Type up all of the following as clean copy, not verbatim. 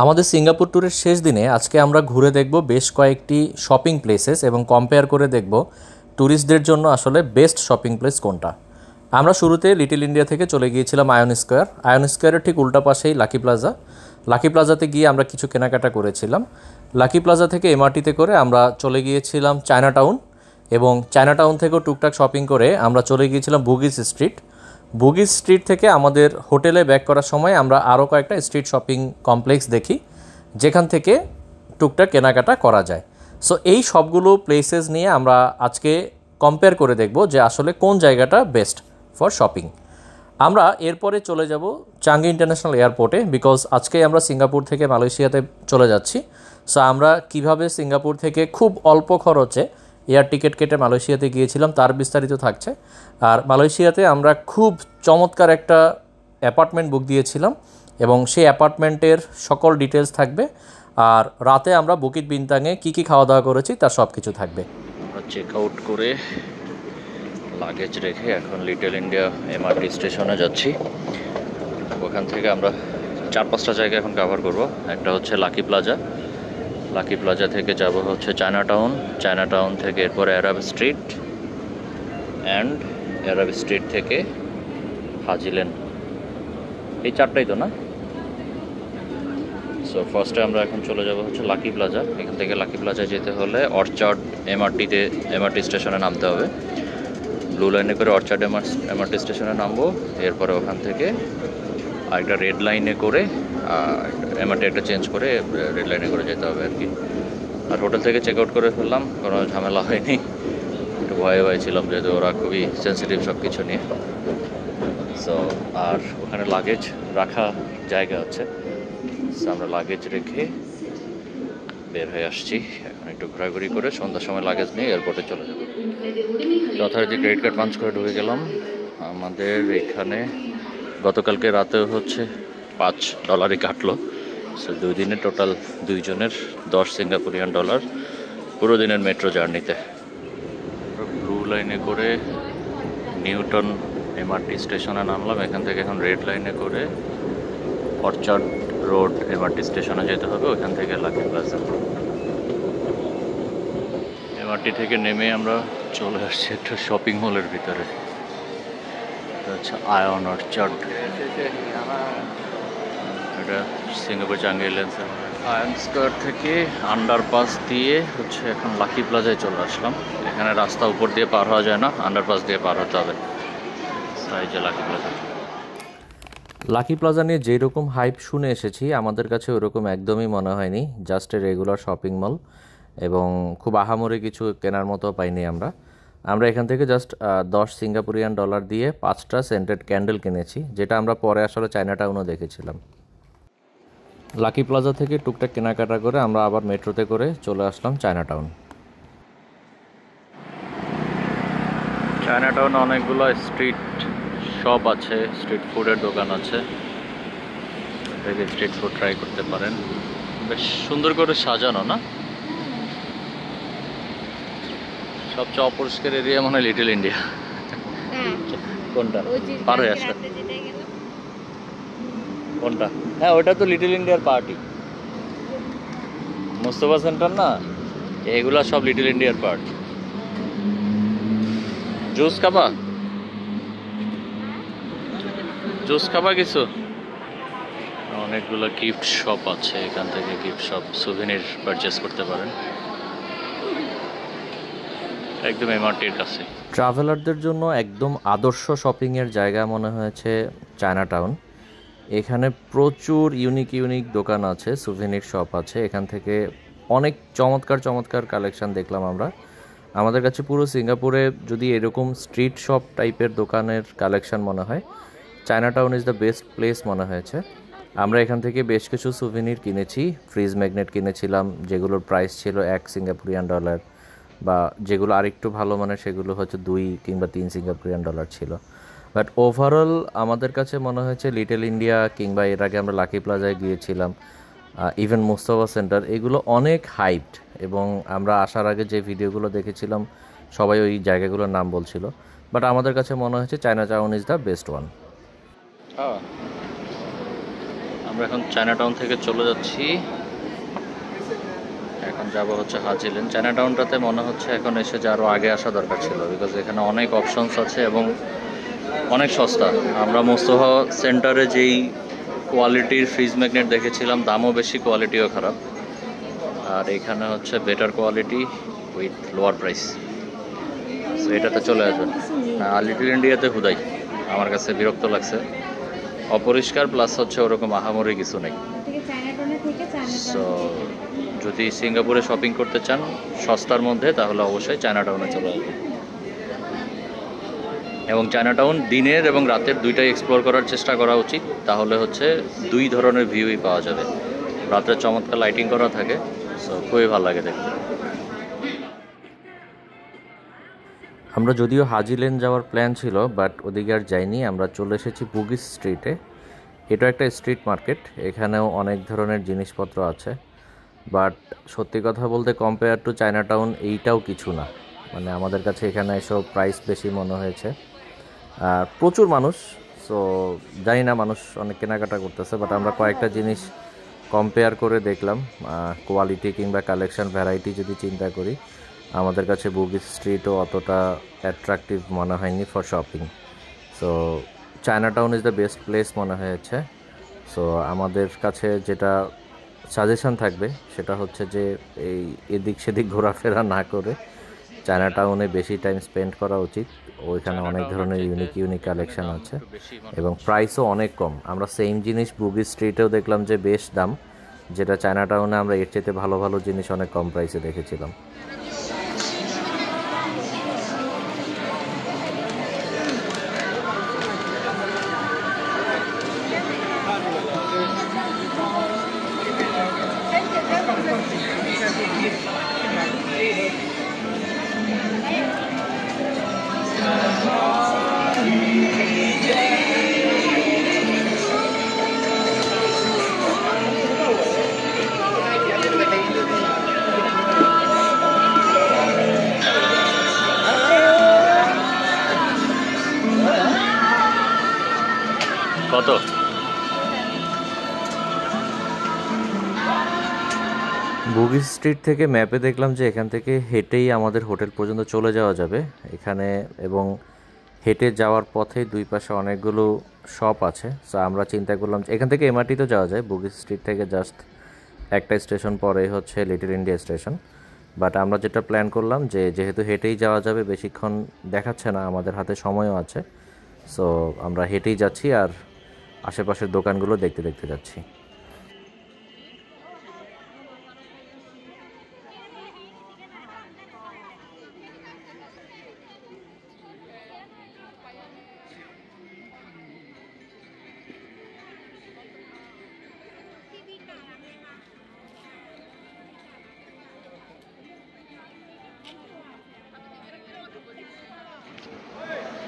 আমাদের সিঙ্গাপুর ট্যুরের শেষ দিনে আজকে আমরা ঘুরে দেখব বেশ কয়েকটি শপিং প্লেসেস এবং কম্পেয়ার করে দেখব ট্যুরিস্টদের জন্য আসলে বেস্ট শপিং প্লেস কোনটা। আমরা শুরুতে লিটল ইন্ডিয়া থেকে চলে গিয়েছিলাম আয়ন স্কোয়ার। আয়ন স্কোয়ারের ঠিক উল্টা পাশেই লাকি প্লাজা। লাকি প্লাজাতে গিয়ে আমরা কিছু কেনাকাটা করেছিলাম। লাকি প্লাজা থেকে এমআরটিতে করে আমরা চলে গিয়েছিলাম চায়না টাউন, এবং চায়না টাউন থেকেও টুকটাক শপিং করে আমরা চলে গিয়েছিলাম বুগিস স্ট্রিট। বুগিস স্ট্রিট থেকে আমাদের হোটেলে ব্যাক করার সময় আমরা আরও কয়েকটা স্ট্রিট শপিং কমপ্লেক্স দেখি, যেখান থেকে টুকটাক কেনাকাটা করা যায়। সো এই সবগুলো প্লেসেস নিয়ে আমরা আজকে কম্পেয়ার করে দেখব যে আসলে কোন জায়গাটা বেস্ট ফর শপিং। আমরা এরপরে চলে যাব চাঙ্গি ইন্টারন্যাশনাল এয়ারপোর্টে, বিকজ আজকে আমরা সিঙ্গাপুর থেকে মালয়েশিয়াতে চলে যাচ্ছি। সো আমরা কিভাবে সিঙ্গাপুর থেকে খুব অল্প খরচে এয়ার টিকিট কেটে মালয়েশিয়াতে গিয়েছিলাম তার বিস্তারিত থাকছে। আর মালয়েশিয়াতে আমরা খুব চমৎকার একটা অ্যাপার্টমেন্ট বুক দিয়েছিলাম, এবং সেই অ্যাপার্টমেন্টের সকল ডিটেলস থাকবে। আর রাতে আমরা বুকিট বিনতাংয়ে কী খাওয়া দাওয়া করেছি তার সব কিছু থাকবে। আমরা চেক আউট করে লাগেজ রেখে এখন লিটল ইন্ডিয়া এমআরটি স্টেশনে যাচ্ছি। ওখান থেকে আমরা 4-5টা জায়গা এখন কভার করব। একটা হচ্ছে লাকি প্লাজা, লাকি প্লাজা থেকে যাব হচ্ছে চায়না টাউন, চায়না টাউন থেকে এরপরে আরব স্ট্রিট, অ্যান্ড আরব স্ট্রিট থেকে হাজি লেন। এই 4টাই তো না? সো ফার্স্টে আমরা এখন চলে যাব হচ্ছে লাকি প্লাজা। এখান থেকে লাকি প্লাজায় যেতে হলে অর্চার্ড এমআরটি স্টেশনে নামতে হবে। ব্লু লাইনে করে অর্চার্ড এমআরটি স্টেশনে নামবো। এরপরে ওখান থেকে আরেকটা রেড লাইনে করে এমআরটি একটা চেঞ্জ করে রেড লাইনে করে যেতে হবে আর কি। আর হোটেল থেকে চেক আউট করে ফেললাম, কোনো ঝামেলা হয়নি। একটু ভয়ে ছিলাম যেহেতু ওরা খুবই সেন্সিটিভ সব কিছু নিয়ে। সো আর ওখানে লাগেজ রাখা জায়গা আছে, সো আমরা লাগেজ রেখে বের হয়ে আসছি। এখন একটু ঘোরাঘুরি করে সন্ধ্যার সময় লাগেজ নিয়ে এয়ারপোর্টে চলে যাব। যথারীতি ক্রেডিট কার্ড পাঞ্চ করে ঢুকে গেলাম। আমাদের এখানে গতকালকে রাতেও হচ্ছে $5 কাটলো। সো 2 দিনে টোটাল 2 জনের $10 পুরো দিনের মেট্রো জার্নিতে। ব্লু লাইনে করে নিউটন এমআরটি স্টেশনে নামলাম। এখান থেকে এখন রেড লাইনে করে অর্চার্ড রোড এমআরটি স্টেশনে যেতে হবে, ওখান থেকে লাকি প্লাজা। এমআরটি থেকে নেমে আমরা চলে আসছি একটা শপিং মলের ভিতরে, আচ্ছা আয়ন অর্চার্ড। এটা সিঙ্গাপুর চাঙ্গি লেন্স আয়ন স্কোয়ার থেকে আন্ডারপাস দিয়ে হচ্ছে এখন লাকি প্লাজায় চলে আসলাম। এখানে রাস্তা উপর দিয়ে পার হওয়া যায় না, আন্ডারপাস দিয়ে পার হতে হবে। তাই যে লাকি প্লাজা। লাকি প্লাজা নিয়ে যেরকম হাইপ শুনে এসেছি আমাদের কাছে ওরকম একদমই মনে হয়নি। Just a regular shopping mall, এবং খুব আহামরি কিছু কেনার মতো পাইনি আমরা এখান থেকে জাস্ট $10 দিয়ে 5টা সেন্টেড ক্যান্ডেল কিনেছি, যেটা আমরা পরে আসলে চায়না টাউনও দেখেছিলাম। লাকি প্লাজা থেকে টুকটাক কেনাকাটা করে আমরা আবার মেট্রোতে করে চলে আসলাম চায়না টাউন। চায়না টাউনে অনেকগুলো স্ট্রিট শপ আছে, স্ট্রিট ফুডের দোকান আছে, থেকে স্ট্রিট ফুড ট্রাই করতে পারেন। বেশ সুন্দর করে সাজানো না? সবচেয়ে অপরিষ্কার এরিয়া মনে হয় লিটল ইন্ডিয়া। কোনটা পার হয়ে আসবে? কোনটা? হ্যাঁ ওটা তো লিটল ইন্ডিয়ার পার্টি, মোস্তফা সেন্টার না, এগুলা সব লিটল ইন্ডিয়ার পার্ট। জুস খাবা? জুস খাবা কিছু? অনেকগুলো গিফট শপ আছে, এখান থেকে গিফট শপ সুভেনির পারচেস করতে পারেন একদম এমআরটির কাছে। ট্রাভেলারদের জন্য একদম আদর্শ শপিংয়ের জায়গা মনে হয়েছে চায়না টাউন। এখানে প্রচুর ইউনিক দোকান আছে, সুভেনির শপ আছে। এখান থেকে অনেক চমৎকার কালেকশন দেখলাম আমরা। আমাদের কাছে পুরো সিঙ্গাপুরে যদি এরকম স্ট্রিট শপ টাইপের দোকানের কালেকশন মনে হয়, China town is the best place মনে হয়েছে। আমরা এখান থেকে বেশ কিছু সুভেনির কিনেছি। ফ্রিজ ম্যাগনেট কিনেছিলাম, যেগুলোর প্রাইস ছিল $1 বা যেগুলো আরেকটু ভালো মানে সেগুলো হচ্ছে $2 কিংবা $3 ছিল। বাট ওভারঅল আমাদের কাছে মনে হয়েছে লিটল ইন্ডিয়া কিংবা এর আগে আমরা লাকি প্লাজায় গিয়েছিলাম, ইভেন মুস্তাফা সেন্টার, এগুলো অনেক হাইপড, এবং আমরা আসার আগে যে ভিডিওগুলো দেখেছিলাম সবাই ওই জায়গাগুলোর নাম বলছিল। বাট আমাদের কাছে মনে হয়েছে China town is the best one. আমরা এখন চায়নাটাউন থেকে চলে যাচ্ছি, এখন যাব হচ্ছে হাজি লেন। চায়নাটাউনটাতে মনে হচ্ছে এখন এসে যে আরও আগে আসা দরকার ছিল, বিকজ এখানে অনেক অপশনস আছে এবং অনেক সস্তা। আমরা মোস্তফা সেন্টারে যেই কোয়ালিটির ফ্রিজ ম্যাগনেট দেখেছিলাম, দামও বেশি, কোয়ালিটিও খারাপ। আর এখানে হচ্ছে better quality with lower price. So এটাতে চলে আসবেন। আর লিটল ইন্ডিয়াতে হুদাই আমার কাছে বিরক্ত লাগছে, অপরিষ্কার, প্লাস হচ্ছে ওরকম আহামরি কিছু নেই। সো যদি সিঙ্গাপুরে শপিং করতে চান সস্তার মধ্যে, তাহলে অবশ্যই চায়নাটাউনে চলে আসবেন। এবং চায়নাটাউন দিনের এবং রাতের দুইটাই এক্সপ্লোর করার চেষ্টা করা উচিত, তাহলে হচ্ছে দুই ধরনের ভিউই পাওয়া যাবে। রাত্রে চমৎকার লাইটিং করা থাকে, সো খুবই ভালো লাগে দেখতে। আমরা যদিও হাজি লেন যাওয়ার প্ল্যান ছিল, বাট ওদিকে আর যাইনি। আমরা চলে এসেছি বুগিস স্ট্রিটে। এটা একটা স্ট্রিট মার্কেট, এখানেও অনেক ধরনের জিনিসপত্র আছে, বাট সত্যি কথা বলতে কম্পেয়ার টু চায়নাটাউন এইটাও কিছু না। মানে আমাদের কাছে এখানে এসব প্রাইস বেশি মনে হয়েছে। আর প্রচুর মানুষ, সো জানি না, মানুষ অনেক কেনাকাটা করতেছে, বাট আমরা কয়েকটা জিনিস কম্পেয়ার করে দেখলাম। কোয়ালিটি কিংবা কালেকশন ভ্যারাইটি যদি চিন্তা করি, আমাদের কাছে বুগিস স্ট্রিটও অতটা অ্যাট্রাকটিভ মনে হয়নি for shopping. So Chinatown is the best place মনে হয়েছে। সো আমাদের কাছে যেটা সাজেশন থাকবে সেটা হচ্ছে যে এই এদিক সেদিক ঘোরাফেরা না করে চায়নাটাউনে বেশি টাইম স্পেন্ড করা উচিত। ওইখানে অনেক ধরনের ইউনিক কালেকশন আছে এবং প্রাইসও অনেক কম। আমরা সেম জিনিস বুগিস স্ট্রিটেও দেখলাম যে বেশ দাম, যেটা চায়নাটাউনে আমরা এর চেয়ে ভালো ভালো জিনিস অনেক কম প্রাইসে দেখেছিলাম। কত? বুগিস স্ট্রিট থেকে ম্যাপে দেখলাম যে এখান থেকে হেঁটেই আমাদের হোটেল পর্যন্ত চলে যাওয়া যাবে এখানে, এবং হেঁটে যাওয়ার পথে দুই পাশে অনেকগুলো শপ আছে। সো আমরা চিন্তা করলাম যে এখান থেকে এমআরটিতেও যাওয়া যায়, বুগিস স্ট্রিট থেকে জাস্ট একটা স্টেশন পরেই হচ্ছে লিটল ইন্ডিয়া স্টেশন। বাট আমরা যেটা প্ল্যান করলাম যে যেহেতু হেঁটেই যাওয়া যাবে, বেশিক্ষণ দেখাচ্ছে না, আমাদের হাতে সময়ও আছে, সো আমরা হেঁটেই যাচ্ছি আর আশেপাশের দোকানগুলো দেখতে দেখতে যাচ্ছি।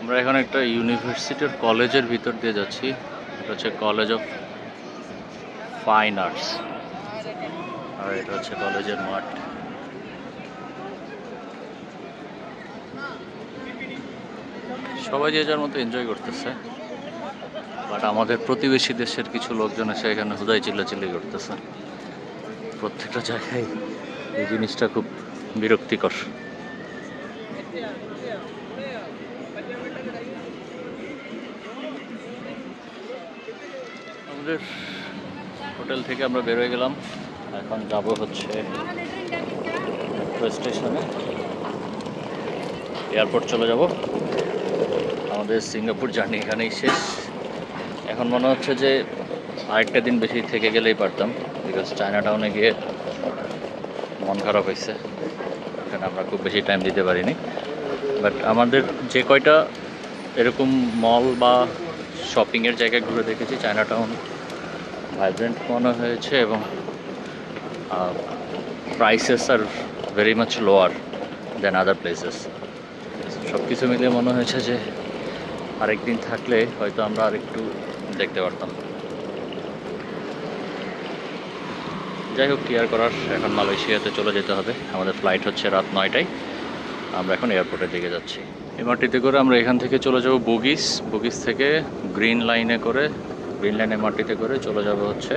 আমরা এখন একটা ইউনিভার্সিটির কলেজের ভিতর দিয়ে যাচ্ছি। এটা হচ্ছে কলেজ অফ ফাইন আর্টস, আর এটা হচ্ছে কলেজের মাঠ। সবাই যে যার মতো এনজয় করতেছে, বাট আমাদের প্রতিবেশী দেশের কিছু লোকজন এসে এখানে হুদাই চিল্লাচিল্লি করতেছে। প্রত্যেকটা জায়গায় এই জিনিসটা খুব বিরক্তিকর। আমাদের হোটেল থেকে আমরা বের হয়ে গেলাম, এখন যাব হচ্ছে মেট্রো স্টেশনে, এয়ারপোর্ট চলে যাব। আমাদের সিঙ্গাপুর জার্নি এখানেই শেষ। এখন মনে হচ্ছে যে আরেকটা দিন বেশি থেকে গেলেই পারতাম, বিকজ চায়নাটাউনে গিয়ে মন খারাপ হয়েছে, এখানে আমরা খুব বেশি টাইম দিতে পারিনি। বাট আমাদের যে কয়টা এরকম মল বা শপিংয়ের জায়গায় ঘুরে দেখেছি, চায়নাটাউন ভাইব্রেন্ট মনে হয়েছে এবং prices are very much lower than other places. সব কিছু মিলিয়ে মনে হয়েছে যে আরেকদিন থাকলে হয়তো আমরা আরেকটু দেখতে পারতাম। যাই হোক, কি আর করার, এখন মালয়েশিয়াতে চলে যেতে হবে। আমাদের ফ্লাইট হচ্ছে রাত 9টায়। আমরা এখন এয়ারপোর্টের দিকে যাচ্ছি। এমআরটিতে করে আমরা এখান থেকে চলে যাব বুগিস। বুগিস থেকে গ্রিন লাইনে করে গ্রিন লাইন এমআরটিতে করে চলে যাব হচ্ছে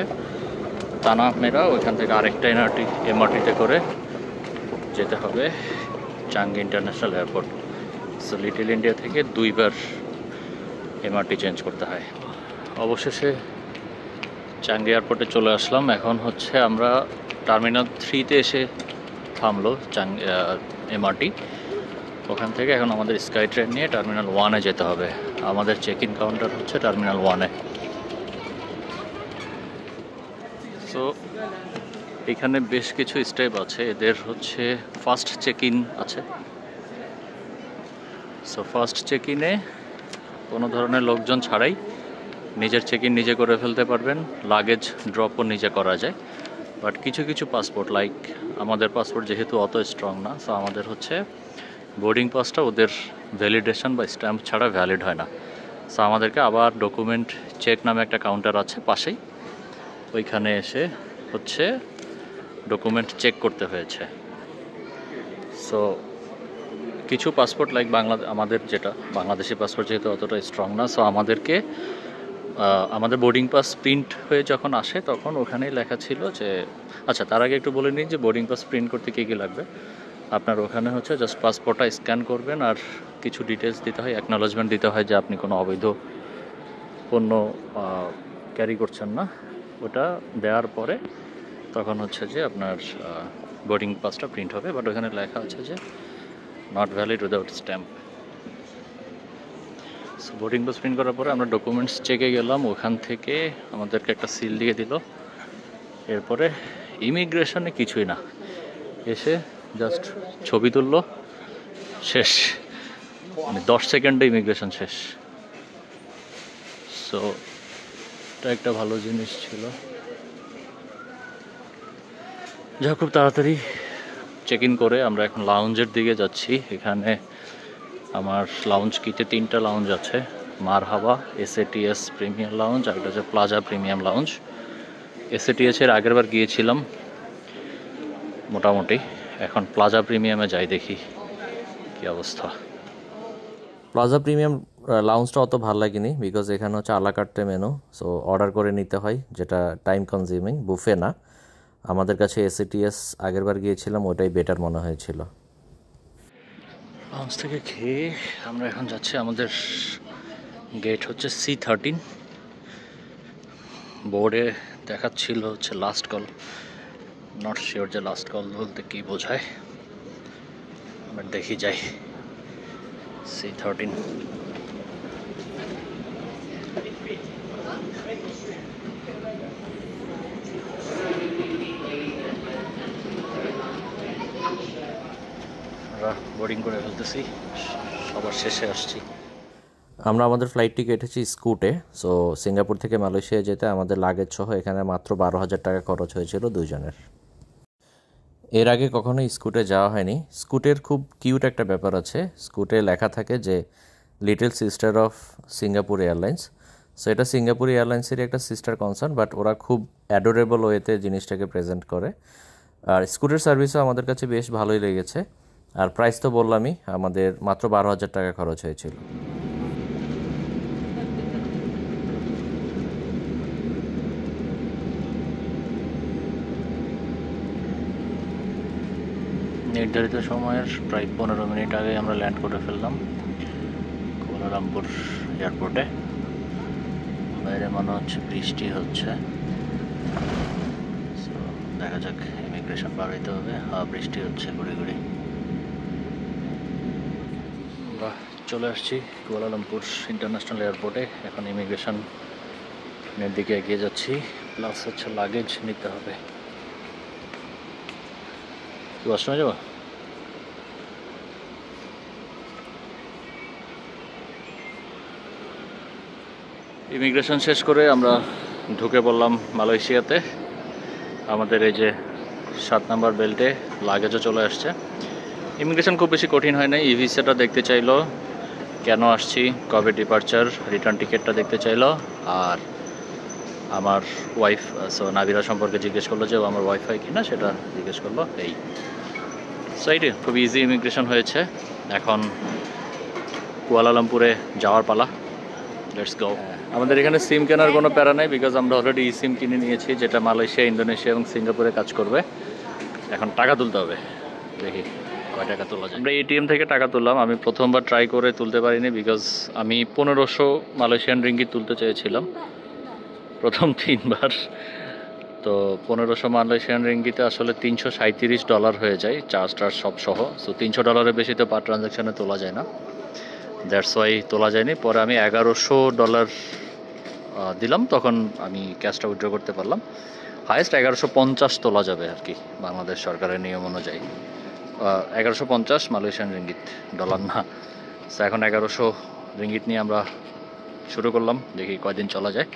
তানামেরা, ওইখান থেকে আরেকটা এমআরটিতে করে যেতে হবে চাঙ্গি international airport. So little India থেকে 2বার এমআরটি চেঞ্জ করতে হয়। অবশেষে চাঙ্গি এয়ারপোর্টে চলে আসলাম। এখন হচ্ছে আমরা টার্মিনাল 3-তে এসে থামলো এমআরটি। ওখান থেকে এখন আমাদের স্কাই ট্রেন নিয়ে টার্মিনাল 1-এ যেতে হবে। আমাদের চেক ইন কাউন্টার হচ্ছে টার্মিনাল 1-এ। সো এখানে বেশ কিছু স্টেপ আছে। এদের হচ্ছে ফার্স্ট চেক ইন আছে। সো ফার্স্ট চেক ইনে কোনো ধরনের লোকজন ছাড়াই নিজের চেক ইন নিজে করে ফেলতে পারবেন। লাগেজ ড্রপও নিজে করা যায়। বাট কিছু কিছু পাসপোর্ট, লাইক আমাদের পাসপোর্ট যেহেতু অত স্ট্রং না, সো আমাদের হচ্ছে বোর্ডিং পাসটা ওদের ভ্যালিডেশন বা স্ট্যাম্প ছাড়া ভ্যালিড হয় না। সো আমাদেরকে আবার ডকুমেন্ট চেক নামে একটা কাউন্টার আছে পাশেই, ওইখানে এসে হচ্ছে ডকুমেন্ট চেক করতে হয়েছে। সো কিছু পাসপোর্ট লাইক আমাদের যেটা বাংলাদেশি পাসপোর্ট যেহেতু অতটা স্ট্রং না, সো আমাদেরকে আমাদের বোর্ডিং পাস প্রিন্ট হয়ে যখন আসে তখন ওখানেই লেখা ছিল যে, আচ্ছা তার আগে একটু বলে নিই যে বোর্ডিং পাস প্রিন্ট করতে কী কী লাগবে। আপনার ওখানে হচ্ছে জাস্ট পাসপোর্টটা স্ক্যান করবেন আর কিছু ডিটেলস দিতে হয়, অ্যাকনোলেজমেন্ট দিতে হয় যে আপনি কোনো অবৈধ পণ্য ক্যারি করছেন না। ওটা দেওয়ার পরে তখন হচ্ছে যে আপনার বোর্ডিং পাসটা প্রিন্ট হবে। বাট ওখানে লেখা আছে যে not valid without stamp. So boarding pass print করার পরে আমরা ডকুমেন্টস চেকে গেলাম। ওখান থেকে আমাদেরকে একটা সিল দিয়ে দিল। এরপরে ইমিগ্রেশনে কিছুই না, এসে জাস্ট ছবি তুললো, শেষ। মানে 10 সেকেন্ডে ইমিগ্রেশন শেষ। সো এটা একটা ভালো জিনিস ছিল। যা খুব তাড়াতাড়ি চেক ইন করে আমরা এখন লাউঞ্জের দিকে যাচ্ছি। এখানে আমার লাউঞ্জ কিতে 3টা লাউঞ্জ আছে, মারহাবা, এসএটিএস প্রিমিয়াম লাউঞ্জ, আর একটা হচ্ছে প্লাজা প্রিমিয়াম লাউঞ্জ। এসএটিএসের আগের বার গিয়েছিলাম মোটামুটি, এখন প্লাজা প্রিমিয়ামে যাই, দেখি কি অবস্থা। প্লাজা প্রিমিয়াম লাউঞ্জটা অত ভালো লাগেনি, বিকজ এখানে হচ্ছে আলা কার্টে মেনু, সো অর্ডার করে নিতে হয়, যেটা টাইম কনজিউমিং, বুফে না। আমাদের কাছে এসএটিএস আগেরবার গিয়েছিলাম, ওটাই বেটার মনে হয়েছিল। লাউঞ্জ থেকে খেয়ে আমরা এখন যাচ্ছি, আমাদের গেট হচ্ছে C13। বোর্ডে দেখাচ্ছিল হচ্ছে লাস্ট কল, নট শিওর যে লাস্ট কল বলতে কী বোঝায়, আমরা দেখি যাই। C13 আমরা বোর্ডিং করে ফেলতেছি, সবার শেষে আসছি। আমরা আমাদের ফ্লাইটটি কেটেছি স্কুটে। সো সিঙ্গাপুর থেকে মালয়েশিয়া যেতে আমাদের লাগেজ সহ এখানে মাত্র 12,000 টাকা খরচ হয়েছিল দুজনের। এর আগে কখনো স্কুটে যাওয়া হয়নি। স্কুটের খুব কিউট একটা ব্যাপার আছে, স্কুটে লেখা থাকে যে little sister of Singapore airlines. So এটা সিঙ্গাপুর এয়ারলাইন্সেরই একটা সিস্টার কনসার্ন, বাট ওরা খুব অ্যাডোরেবল ওয়েতে জিনিসটাকে প্রেজেন্ট করে। আর স্কুটের সার্ভিসও আমাদের কাছে বেশ ভালোই লেগেছে। আর প্রাইস তো বললামই, আমাদের মাত্র 12,000 টাকা খরচ হয়েছিল। নির্ধারিত সময়ের প্রায় 15 মিনিট আগে আমরা ল্যান্ড করে ফেললাম কুয়ালালামপুর এয়ারপোর্টে। বাইরে মনে হচ্ছে বৃষ্টি হচ্ছে, দেখা যাক, ইমিগ্রেশন পার হইতে হবে। বৃষ্টি হচ্ছে ঘুরে ঘুরে। আমরা চলে আসছি কুয়ালালামপুর ইন্টারন্যাশনাল এয়ারপোর্টে। এখন ইমিগ্রেশনের দিকে এগিয়ে যাচ্ছি, প্লাস হচ্ছে লাগেজ নিতে হবে। কি ওয়াশরুমে যাবো? ইমিগ্রেশন শেষ করে আমরা ঢুকে পড়লাম মালয়েশিয়াতে। আমাদের এই যে 7 নাম্বার বেল্টে লাগেজও চলে আসছে। ইমিগ্রেশন খুব বেশি কঠিন হয় না। ই ভিসাটা দেখতে চাইলো, কেন আসছি, কবে ডিপার্চার, রিটার্ন টিকিটটা দেখতে চাইলো, আর আমার ওয়াইফ নাবিরা সম্পর্কে জিজ্ঞেস করলো যে আমার ওয়াইফাই কিনা, সেটা জিজ্ঞেস করলো। এই সাইডে খুব ইজি ইমিগ্রেশন হয়েছে। এখন কুয়ালালামপুরে যাওয়ার পালা। Let's go. আমাদের এখানে সিম কেনার কোনো প্যারা নাই, বিকজ আমরা অলরেডি ই সিম কিনে নিয়েছি, যেটা মালয়েশিয়া, ইন্দোনেশিয়া এবং সিঙ্গাপুরে কাজ করবে। এখন টাকা তুলতে হবে, দেখি কয় টাকা তোলা যায়। আমরা এটিএম থেকে টাকা তুললাম। আমি প্রথমবার ট্রাই করে তুলতে পারিনি, বিকজ আমি 1500 মালয়েশিয়ান রিঙ্গিত তুলতে চেয়েছিলাম প্রথম 3 বার। তো 1500 মালয়েশিয়ান রিঙ্গিতে আসলে $337 হয়ে যায়, চার্জ টার্জ সব সহ। সো $300 বেশি তো পার ট্রানজ্যাকশানে তোলা যায় না, দ্যাটস ওয়াই তোলা যায়নি। পরে আমি $1100 দিলাম, তখন আমি ক্যাশটা উইথড্র করতে পারলাম। হায়েস্ট 1150 তোলা যাবে আর কি, বাংলাদেশ সরকারের নিয়ম অনুযায়ী। 1150 মালয়েশিয়ান রিঙ্গিত, ডলার না। সো এখন 1100 রিঙ্গিত নিয়ে আমরা শুরু করলাম, দেখি কয়দিন চলা যায়।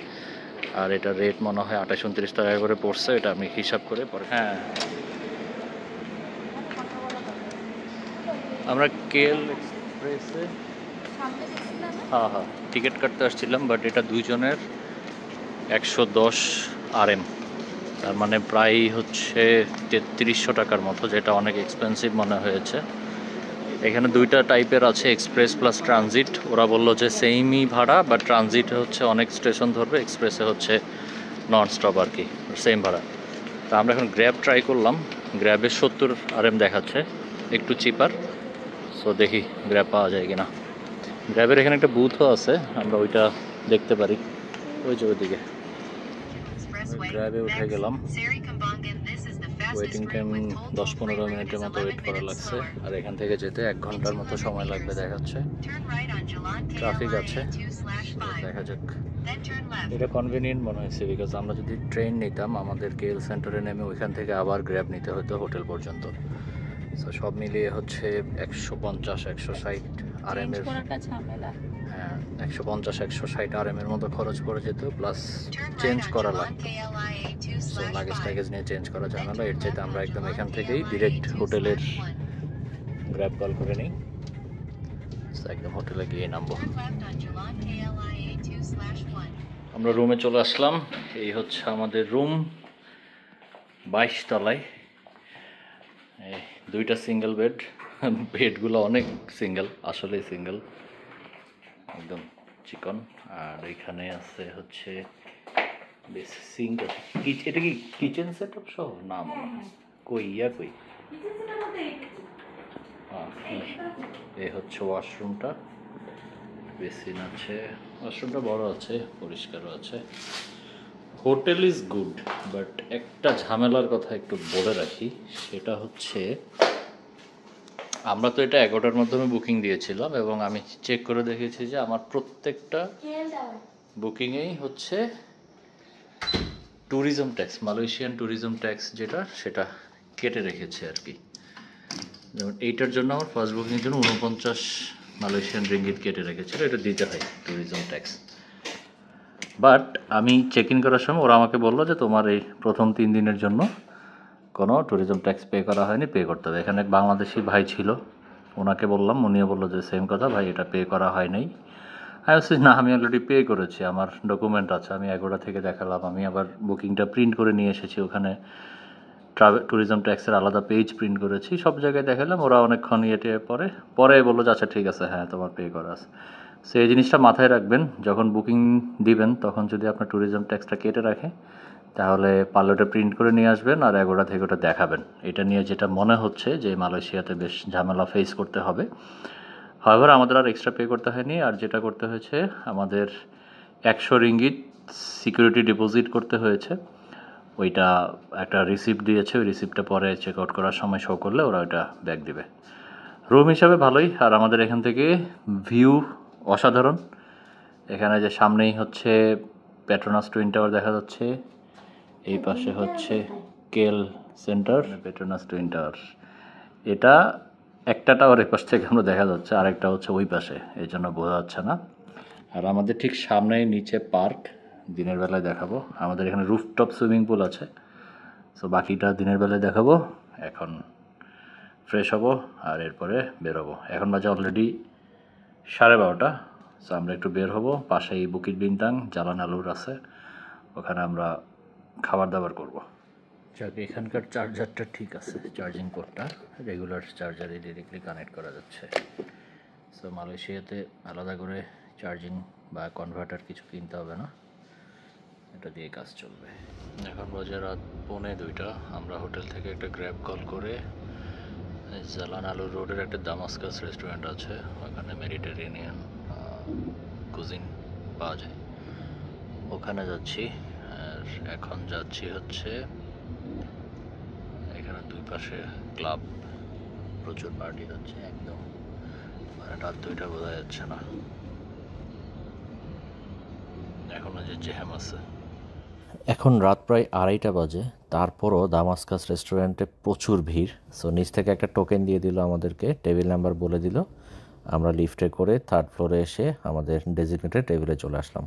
আর এটার রেট মনে হয় 28-29 টাকা করে পড়ছে, এটা আমি হিসাব করে পরে। হ্যাঁ, আমরা কেএল এক্সপ্রেসে হ্যাঁ টিকিট কাটতে আসছিলাম, বাট এটা 2 জনের 110 RM, তার মানে প্রায় হচ্ছে 3300 টাকার মতো, যেটা অনেক এক্সপেন্সিভ মনে হয়েছে। এখানে 2টা টাইপের আছে, এক্সপ্রেস প্লাস ট্রানজিট। ওরা বললো যে সেমই ভাড়া, বাট ট্রানজিটে হচ্ছে অনেক স্টেশন ধরবে, এক্সপ্রেসে হচ্ছে নন স্টপ আর কি, সেম ভাড়া। তা আমরা এখন গ্র্যাব ট্রাই করলাম, গ্র্যাবে 70 RM দেখাচ্ছে, একটু চিপার। সো দেখি গ্র্যাব পাওয়া যায় কিনা। গ্র্যাবের এখানে একটা বুথও আছে, আমরা ওইটা দেখতে পারি, ওই যে ওইদিকে। গ্র্যাবে উঠে গেলাম, ওয়েটিং টাইম 10-15 মিনিটের মতো ওয়েট করা লাগছে। আর এখান থেকে যেতে 1 ঘন্টার মতো সময় লাগবে দেখাচ্ছে, ট্রাফিক আছে। দেখা যাক, এটা কনভিনিয়েন্ট মনে হয়েছে, বিকজ আমরা যদি ট্রেন নিতাম আমাদের কেএল সেন্টারে নেমে ওইখান থেকে আবার গ্র্যাব নিতে হতো হোটেল পর্যন্ত। সো সব মিলিয়ে হচ্ছে 150-160 RM এর, হ্যাঁ 150-160 RM এর মতো খরচ পড়ে যেত, প্লাস চেঞ্জ করা লাগতো। সো লাগেজ টাগেজ নিয়ে চেঞ্জ করা ঝামেলা, এর চাইতে আমরা একদম এখান থেকেই ডিরেক্ট হোটেলের গ্র্যাব কল করে নিই, একদম হোটেলে গিয়ে নামবো। আমরা রুমে চলে আসলাম, এই হচ্ছে আমাদের রুম, 22 তলায়। 2টা সিঙ্গেল বেড, বেডগুলো অনেক সিঙ্গেল, আসলেই সিঙ্গেল, একদম চিকন। আর এখানে আছে হচ্ছে বেশ সিঙ্ক আছে। এটা কি কিচেন সেট আপ সহ? না মনে হয়, কই এই হচ্ছে ওয়াশরুমটা, বেসিন আছে, ওয়াশরুমটা বড় আছে, পরিষ্কারও আছে। হোটেল ইজ গুড, বাট একটা ঝামেলার কথা একটু বলে রাখি, সেটা হচ্ছে আমরা তো এটা 11টার মাধ্যমে বুকিং দিয়েছিলাম, এবং আমি চেক করে দেখেছি যে আমার প্রত্যেকটা বুকিংয়েই হচ্ছে tourism tax, Malaysian tourism tax যেটা, সেটা কেটে রেখেছে আর কি। যেমন এইটার জন্য আমার ফার্স্ট বুকিংয়ের জন্য 49 মালয়েশিয়ান রিঙ্গিত কেটে রেখেছিল, এটা দিতে হয় ট্যুরিজম ট্যাক্স। বাট আমি চেক ইন করার সময় ওরা আমাকে বললো যে তোমার এই প্রথম 3 দিনের জন্য কোনো ট্যুরিজম ট্যাক্স পে করা হয়নি, পে করতে হবে। এখানে এক বাংলাদেশি ভাই ছিল, ওনাকে বললাম, উনিও বললো যে সেম কথা, ভাই এটা পে করা হয় নাই। আমি বলছি না, আমি অলরেডি পে করেছি, আমার ডকুমেন্ট আছে, আমি 11টা থেকে দেখালাম, আমি আবার বুকিংটা প্রিন্ট করে নিয়ে এসেছি, ওখানে ট্যুরিজম ট্যাক্সের আলাদা পেজ প্রিন্ট করেছি, সব জায়গায় দেখালাম। ওরা অনেকক্ষণ ইয়েটে পরে বললো যে আচ্ছা ঠিক আছে, হ্যাঁ তোমার পে করা আছে। সো এই জিনিসটা মাথায় রাখবেন, যখন বুকিং দিবেন তখন যদি আপনার ট্যুরিজম ট্যাক্সটা কেটে রাখে, তাহলে পার্লারটা প্রিন্ট করে নিয়ে আসবেন আর 11টা থেকে ওটা দেখাবেন। এটা নিয়ে যেটা মনে হচ্ছে যে মালয়েশিয়াতে বেশ ঝামেলা ফেস করতে হবে। হাওয়ার আমাদের আর এক্সট্রা পে করতে হয়নি, আর যেটা করতে হয়েছে আমাদের 100 রিঙ্গিত সিকিউরিটি ডিপোজিট করতে হয়েছে। ওইটা একটা রিসিপ্ট দিয়েছে, ওই রিসিপ্টটা পরে চেক আউট করার সময় শো করলে ওরা ওইটা ব্যাক দিবে। রুম হিসাবে ভালোই, আর আমাদের এখান থেকে ভিউ অসাধারণ। এখানে যে সামনেই হচ্ছে পেট্রোনাস টুইন টাওয়ার দেখা যাচ্ছে, এই পাশে হচ্ছে KL centre, Petronas twin tower. এটা একটা টাওয়ার এই পাশ থেকে আমরা দেখা যাচ্ছে, আরেকটা হচ্ছে ওই পাশে, এই জন্য বোঝা যাচ্ছে না। আর আমাদের ঠিক সামনে নিচে পার্ক, দিনের বেলায় দেখাবো। আমাদের এখানে রুফটপ সুইমিং পুল আছে, সো বাকিটা দিনের বেলায় দেখাবো। এখন ফ্রেশ হব আর এরপরে বেরোবো। এখন বাজে অলরেডি 12:30, সো আমরা একটু বের হব। পাশেই বুকিট বিনতাং জালান আলুর আছে, ওখানে আমরা খাবার দাবার করবো। যাক, এখানকার চার্জারটা ঠিক আছে, চার্জিং পোর্টটা রেগুলার চার্জারে ডিরেক্টলি কানেক্ট করা যাচ্ছে। সো মালয়েশিয়াতে আলাদা করে চার্জিং বা কনভার্টার কিছু কিনতে হবে না, এটা দিয়ে কাজ চলবে। এখন বাজে রাত 1:45। আমরা হোটেল থেকে একটা গ্র্যাব কল করে জালান আলু রোডের একটা দামাস্কাস রেস্টুরেন্ট আছে, ওখানে মেডিটেরেনিয়ান কুজিন পাওয়া যায়, ওখানে যাচ্ছি। আর এখন যাচ্ছি হচ্ছে এখানে দুই পাশে ক্লাব, প্রচুর পার্টি হচ্ছে, একদম মানে রাত 2টা বোঝা যাচ্ছে না, এখনো যে জ্যাম আছে। এখন রাত প্রায় 2:30 বাজে, তারপরও দামাস্কাস রেস্টুরেন্টে প্রচুর ভিড়। সো নিচ থেকে একটা টোকেন দিয়ে দিল আমাদেরকে, টেবিল নাম্বার বলে দিল, আমরা লিফটে করে 3rd ফ্লোরে এসে আমাদের ডেজিগনেটেড টেবিলে চলে আসলাম।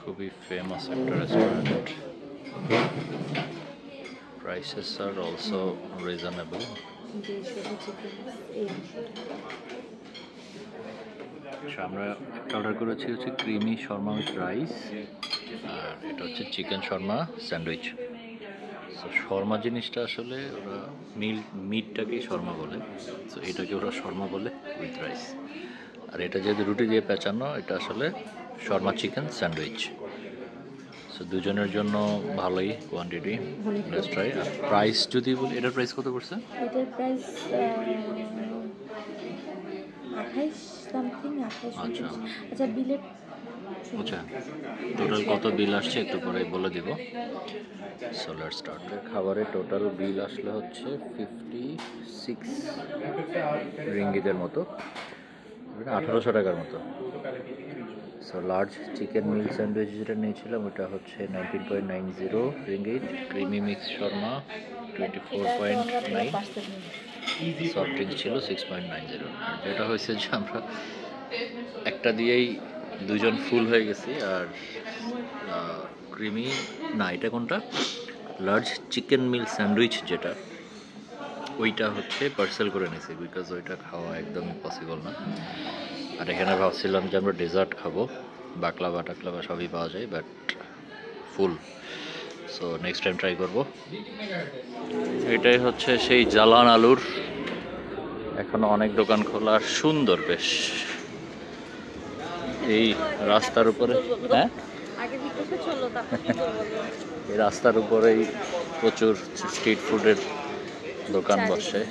খুবই ফেমাস একটা restaurant, prices are also reasonable. আমরা একটা অর্ডার করেছি হচ্ছে ক্রিমি শর্মা উইথ রাইস, আর এটা হচ্ছে chicken Sharma sandwich. So Sharma জিনিসটা আসলে ওরা মিটটাকেই শর্মা বলে, সো এটাকে ওরা শর্মা বলে উইথ রাইস। আর এটা যেহেতু রুটি দিয়ে পেঁচানো, এটা আসলে শর্মা চিকেন স্যান্ডউইচ। সো দুজনের জন্য ভালোই কোয়ান্টিটি, লেটস ট্রাই। আর প্রাইস যদি বলি, এটার প্রাইস কত পড়ছে? এটার প্রাইস 28 সামথিং, 28। আচ্ছা আচ্ছা, বিলের আচ্ছা, টোটাল কত বিল আসছে একটু পরে বলে দিব। So let's start. খাবারের টোটাল বিল আসলে হচ্ছে 56 রিঙ্গিতের মতো, 1800 টাকার মতো। সো লার্জ চিকেন মিল স্যান্ডউইচ যেটা নিয়েছিলাম ওটা হচ্ছে 19.90 ringgit, creamy mix Sharma 24.9, soft drinks ছিল 6.90। আর যেটা হয়েছে যে আমরা একটা দিয়েই দুজন ফুল হয়ে গেছি। আর ক্রিমি না, এটা কোনটা, লার্জ চিকেন মিল স্যান্ডউইচ যেটা, ওইটা হচ্ছে পার্সেল করে নিয়েছি, বিকজ ওইটা খাওয়া একদমই পসিবল না। আর এখানে ভাবছিলাম যে আমরা ডেজার্ট খাবো, বাকলাভা টাকলাভা সবই পাওয়া যায়, but full. So next time try করবো। এটাই হচ্ছে সেই জালান আলুর, এখনো অনেক দোকান খোলা, সুন্দর বেশ। এই রাস্তার উপরে, হ্যাঁ এই রাস্তার উপরেই প্রচুর স্ট্রিট ফুডের দোকান বসে।